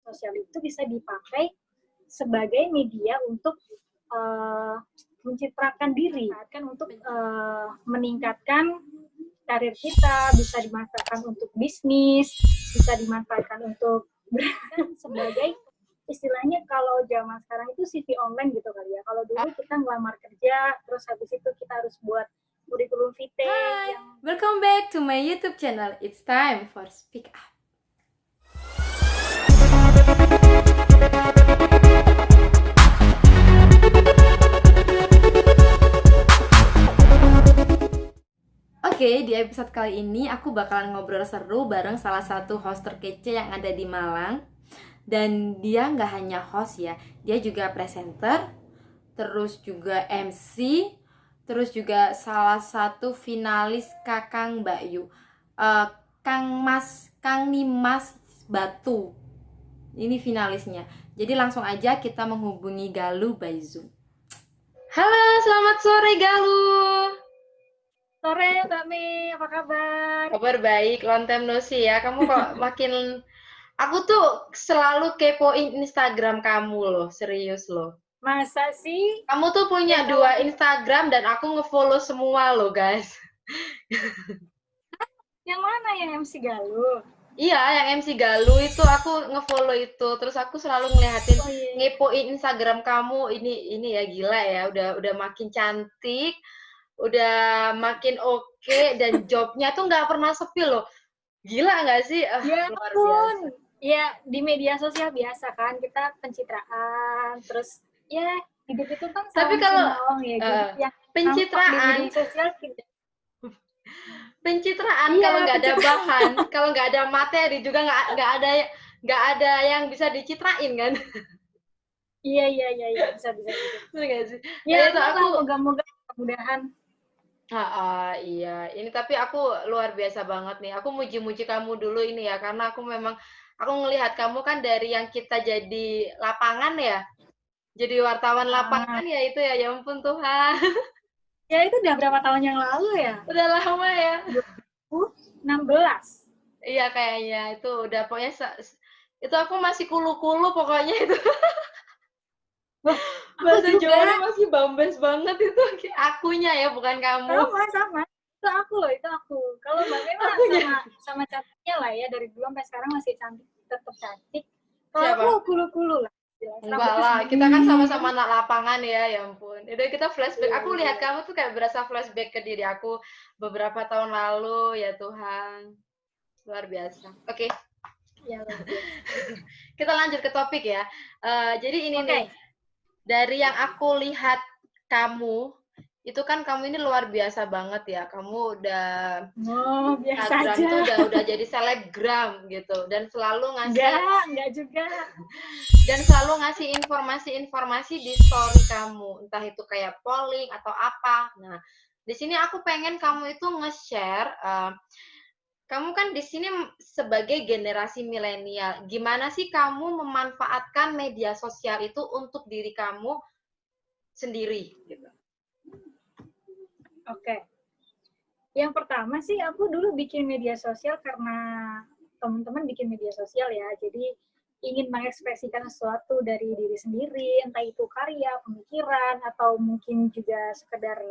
sosial itu bisa dipakai sebagai media untuk mencitrakan diri, kan untuk meningkatkan karir kita, bisa dimanfaatkan untuk bisnis, bisa dimanfaatkan untuk sebagai istilahnya kalau zaman sekarang itu CV online gitu kali ya. Kalau dulu kita ngelamar kerja, terus habis itu kita harus buat kurikulum vitae. Hi, welcome back to my YouTube channel. It's time for Speak Up. Oke, di episode kali ini aku bakalan ngobrol seru bareng salah satu host terkece yang ada di Malang. Dan dia nggak hanya host ya, dia juga presenter, terus juga MC, terus juga salah satu finalis Kakang Mbak Yu, Kang Nimas Batu. Ini finalisnya. Jadi langsung aja kita menghubungi Galuh by Zoom. Halo, selamat sore Galuh. Sore Mbak Mei, apa kabar? Kabar baik, long time no see ya. Kamu kok makin... Aku tuh selalu kepoin Instagram kamu loh, serius loh. Masa sih? Kamu tuh punya Ya, dua Instagram dan aku ngefollow semua loh guys. Yang mana yang MC Galuh? Iya, yang MC Galuh itu aku ngefollow itu. Terus aku selalu ngeliatin, ngepoin Instagram kamu. Ini ya gila ya, udah makin cantik, udah makin oke, dan jobnya tuh nggak pernah sepi loh. Gila nggak sih? Ya Luar ampun. biasa. Ya, di media sosial biasa kan, kita pencitraan, terus ya hidup itu kan Tapi salam kalau menyolong ya, jadi yang nampak di pencitraan, media sosial tidak. kalau Iya, nggak ada bahan, kalau nggak ada materi juga nggak ada yang bisa dicitrain kan. Iya, bisa. Bener nggak sih? Ya, Itu aku moga-moga mudahan. iya. Ini tapi aku luar biasa banget nih. Aku muji-muji kamu dulu ini ya, karena aku ngelihat kamu kan dari yang kita jadi lapangan ya, jadi wartawan lapangan ya itu ya, ya ampun Tuhan. Ya itu udah berapa tahun yang lalu ya? Udah lama ya. 2016. Iya kayaknya itu udah pokoknya itu aku masih kulu-kulu pokoknya itu. Aku Bahasa juga. Jawanya masih bambes banget itu. Akunya ya, bukan kamu. Sama. Itu aku. Kalau Mbak Mema Akunya. sama cantiknya lah ya, dari dulu sampai sekarang masih cantik, tetap cantik. Kalau Siapa? aku kulu-kulu lah. Enggak lah, kita kan sama-sama anak lapangan ya ampun. Udah kita flashback. Aku lihat kamu tuh kayak berasa flashback ke diri aku beberapa tahun lalu, ya Tuhan. Luar biasa. Oke. Ya, luar biasa. Kita lanjut ke topik ya. Jadi ini Oke. nih, dari yang aku lihat kamu, itu kan kamu ini luar biasa banget ya. Kamu udah Biasa Instagram aja. tuh udah jadi selebgram gitu, dan selalu ngasih Enggak juga. dan selalu ngasih informasi-informasi di story kamu, entah itu kayak polling atau apa. Nah, di sini aku pengen kamu itu nge-share, kamu kan di sini sebagai generasi milenial, gimana sih kamu memanfaatkan media sosial itu untuk diri kamu sendiri gitu? Oke. Yang pertama sih aku dulu bikin media sosial karena teman-teman bikin media sosial ya. Jadi ingin mengekspresikan sesuatu dari diri sendiri, entah itu karya, pemikiran, atau mungkin juga sekedar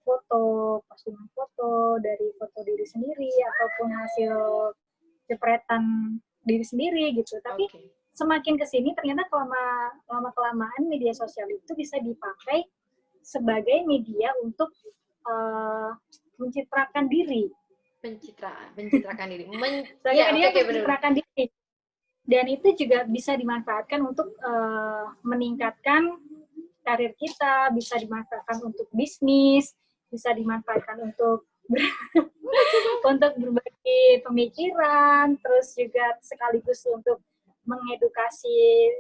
foto, postingan foto dari foto diri sendiri, ataupun hasil jepretan diri sendiri gitu. Tapi semakin kesini ternyata lama-kelamaan media sosial itu bisa dipakai sebagai media untuk mencitrakan diri. Mencitrakan diri. Sebagai media mencitrakan diri. Dan itu juga bisa dimanfaatkan untuk meningkatkan karir kita, bisa dimanfaatkan untuk bisnis, bisa dimanfaatkan untuk untuk berbagi pemikiran, terus juga sekaligus untuk mengedukasi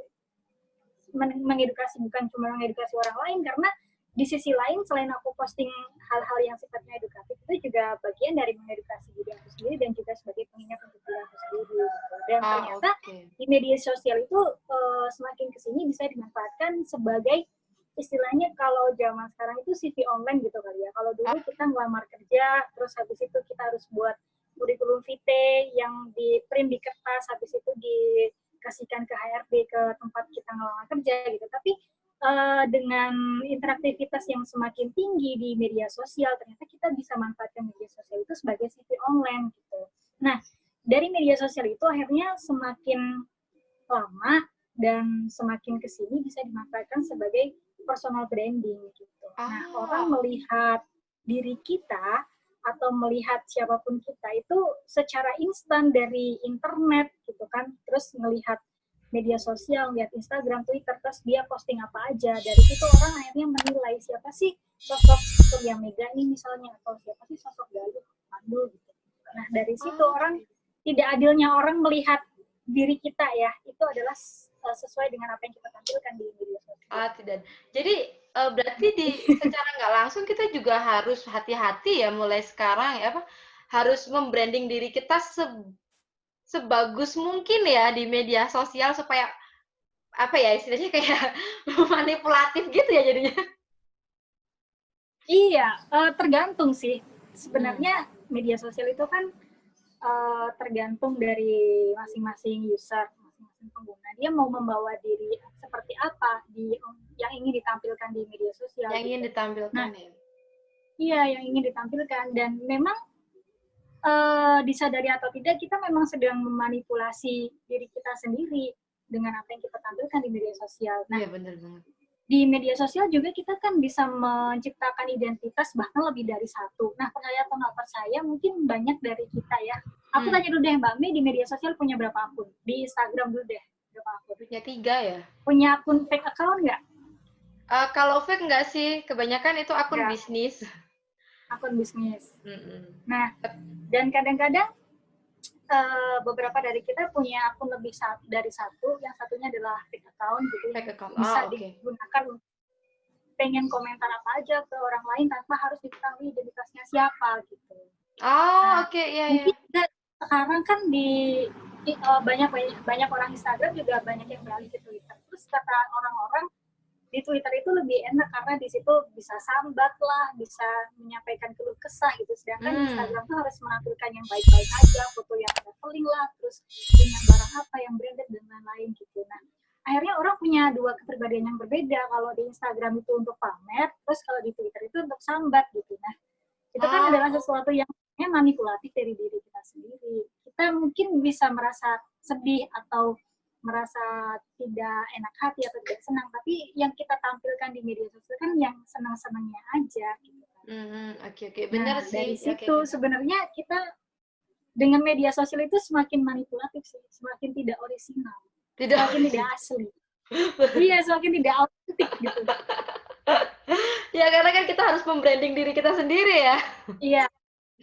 bukan cuma mengedukasi orang lain, karena di sisi lain selain aku posting hal-hal yang sifatnya edukatif, itu juga bagian dari mengedukasi diri aku sendiri dan juga sebagai pengingat untuk diri aku sendiri. Dan ternyata di media sosial itu semakin kesini bisa dimanfaatkan sebagai istilahnya kalau zaman sekarang itu CV online gitu kali ya. Kalau dulu kita ngelamar kerja, terus habis itu kita harus buat kurikulum vitae yang di print di kertas, habis itu kasihkan ke HRD ke tempat kita ngelamar kerja gitu. Tapi dengan interaktivitas yang semakin tinggi di media sosial, ternyata kita bisa manfaatkan media sosial itu sebagai CV online gitu. Nah, dari media sosial itu akhirnya semakin lama dan semakin kesini bisa dimanfaatkan sebagai personal branding gitu. Nah, orang melihat diri kita atau melihat siapapun kita itu secara instan dari internet gitu kan, terus melihat media sosial, lihat Instagram, Twitter, terus dia posting apa aja. Dari situ orang akhirnya menilai siapa sih sosok Surya Mega ini misalnya, atau siapa sih sosok Galuh Pandu gitu. Nah, dari situ orang, tidak adilnya orang melihat diri kita ya, itu adalah sesuai dengan apa yang kita tampilkan di media sosial. Tidak. Jadi berarti secara nggak langsung kita juga harus hati-hati ya mulai sekarang ya, harus membranding diri kita sebagus mungkin ya di media sosial supaya istilahnya kayak manipulatif gitu ya jadinya. Iya, tergantung sih. Sebenarnya media sosial itu kan tergantung dari masing-masing user, masing-masing pengguna. Dia mau membawa diri seperti apa yang ingin ditampilkan di media sosial. Yang ingin ditampilkan ya. Iya, yang ingin ditampilkan. Dan memang disadari atau tidak, kita memang sedang memanipulasi diri kita sendiri dengan apa yang kita tampilkan di media sosial. Nah, iya, benar banget. Di media sosial juga kita kan bisa menciptakan identitas bahkan lebih dari satu. Nah, percaya atau nggak percaya, mungkin banyak dari kita ya. Aku tanya dulu deh, Mbak Mei, di media sosial punya berapa akun? Di Instagram dulu deh, berapa akun? Punya 3 ya. Punya akun fake account nggak? Kalau fake nggak sih, kebanyakan itu akun bisnis. Akun bisnis. Nah, dan kadang-kadang beberapa dari kita punya akun lebih dari satu, yang satunya adalah fake account gitu, yang bisa digunakan untuk pengen komentar apa aja ke orang lain tanpa harus diketahui identitasnya siapa gitu. Iya. Mungkin sekarang kan banyak orang Instagram juga banyak yang beralih ke Twitter. Terus kata orang-orang di Twitter itu lebih enak karena di situ bisa sambat lah, bisa menyampaikan keluh kesah gitu. Sedangkan di Instagram tuh harus menampilkan yang baik-baik aja, foto yang traveling lah, terus punya barang apa yang branded dan lain-lain gitu. Nah, akhirnya orang punya dua kepribadian yang berbeda. Kalau di Instagram itu untuk pamer, terus kalau di Twitter itu untuk sambat gitu. Nah, itu kan adalah sesuatu yang manipulatif dari diri kita sendiri. Kita mungkin bisa merasa sedih atau merasa tidak enak hati atau tidak senang, tapi yang kita tampilkan di media sosial kan yang senang-senangnya aja gitu kan. Benar sih. Dari situ sebenarnya kita dengan media sosial itu semakin manipulatif sih, semakin tidak orisinal, semakin tidak asli. Iya, semakin tidak autentik gitu. Ya karena kan kita harus membranding diri kita sendiri ya. Iya,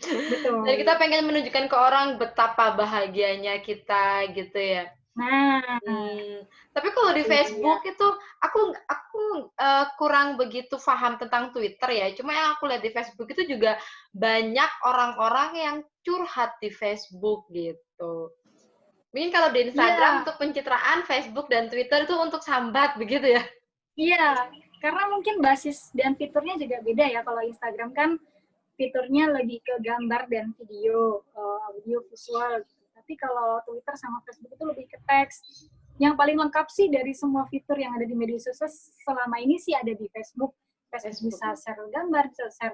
betul. Dan kita pengen menunjukkan ke orang betapa bahagianya kita gitu ya. Nah, tapi kalau di Facebook itu aku kurang begitu paham tentang Twitter ya. Cuma yang aku lihat di Facebook itu juga banyak orang-orang yang curhat di Facebook gitu. Mungkin kalau di Instagram untuk pencitraan, Facebook dan Twitter itu untuk sambat begitu ya. Iya, karena mungkin basis dan fiturnya juga beda ya. Kalau Instagram kan fiturnya lebih ke gambar dan video, audio visual gitu. Tapi kalau Twitter sama Facebook itu lebih ke teks. Yang paling lengkap sih dari semua fitur yang ada di media sosial selama ini sih ada di Facebook. Facebook bisa share gambar, bisa share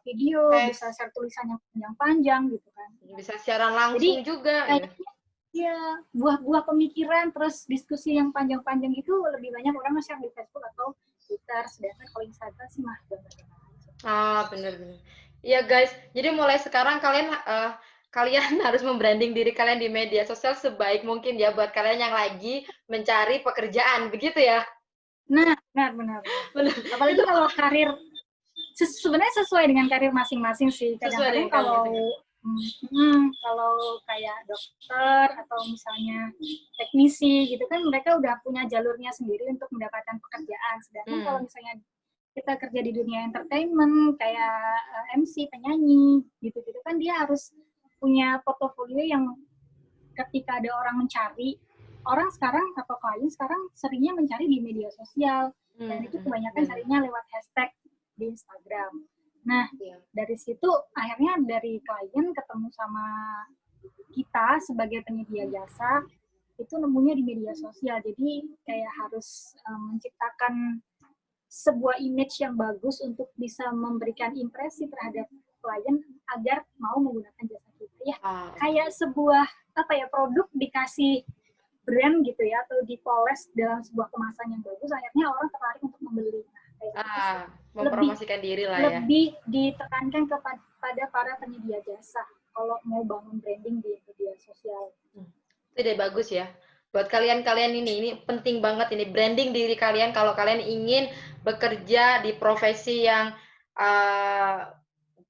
video, bisa share tulisan yang panjang gitu kan. Bisa siaran langsung juga. Ya, buah-buah pemikiran terus diskusi yang panjang-panjang itu lebih banyak orang nge-share di Facebook atau Twitter, sedangkan kalau Instagram sih mah gambar-gambar aja. Benar-benar. Iya guys, jadi mulai sekarang kalian harus membranding diri kalian di media sosial sebaik mungkin ya buat kalian yang lagi mencari pekerjaan, begitu ya? Nah, benar. Apalagi kalau karir, sebenarnya sesuai dengan karir masing-masing sih. Kadang-kadang kalau kayak dokter atau misalnya teknisi gitu kan mereka udah punya jalurnya sendiri untuk mendapatkan pekerjaan. Sedangkan kalau misalnya kita kerja di dunia entertainment kayak MC, penyanyi gitu-gitu kan dia harus punya portofolio yang ketika ada orang mencari, orang sekarang atau klien sekarang seringnya mencari di media sosial dan itu kebanyakan carinya lewat hashtag di Instagram. Nah, dari situ akhirnya dari klien ketemu sama kita sebagai penyedia jasa, itu nemunya di media sosial. Jadi kayak harus menciptakan sebuah image yang bagus untuk bisa memberikan impresi terhadap klien agar mau menggunakan jasa kita ya. Kayak sebuah produk dikasih brand gitu ya, atau dipoles dalam sebuah kemasan yang bagus, akhirnya orang tertarik untuk membeli. Mempromosikan diri lah ya. Lebih ditekankan kepada para penyedia jasa kalau mau bangun branding di media sosial. Itu ide bagus ya. Buat kalian-kalian ini penting banget ini, branding diri kalian kalau kalian ingin bekerja di profesi yang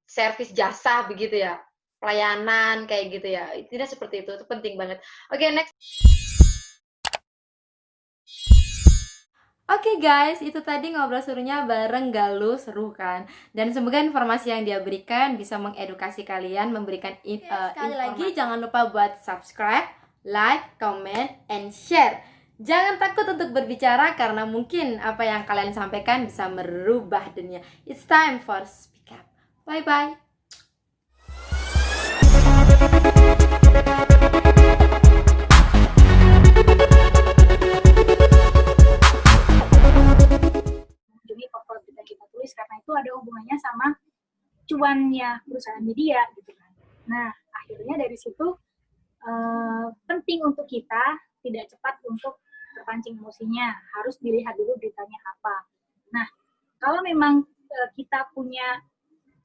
servis jasa begitu ya, pelayanan kayak gitu ya. Tidak seperti itu penting banget. Oke, next. Oke guys, itu tadi ngobrol serunya bareng Galuh, seru kan? Dan semoga informasi yang dia berikan bisa mengedukasi kalian, memberikan sekali lagi jangan lupa buat subscribe, like, comment, and share. Jangan takut untuk berbicara karena mungkin apa yang kalian sampaikan bisa merubah dunia. It's time for speak up. Bye-bye. Portal berita kita tulis karena itu ada hubungannya sama cuannya perusahaan media gitu kan. Nah, akhirnya dari situ penting untuk kita tidak cepat untuk terpancing emosinya, harus dilihat dulu beritanya apa. Nah, kalau memang kita punya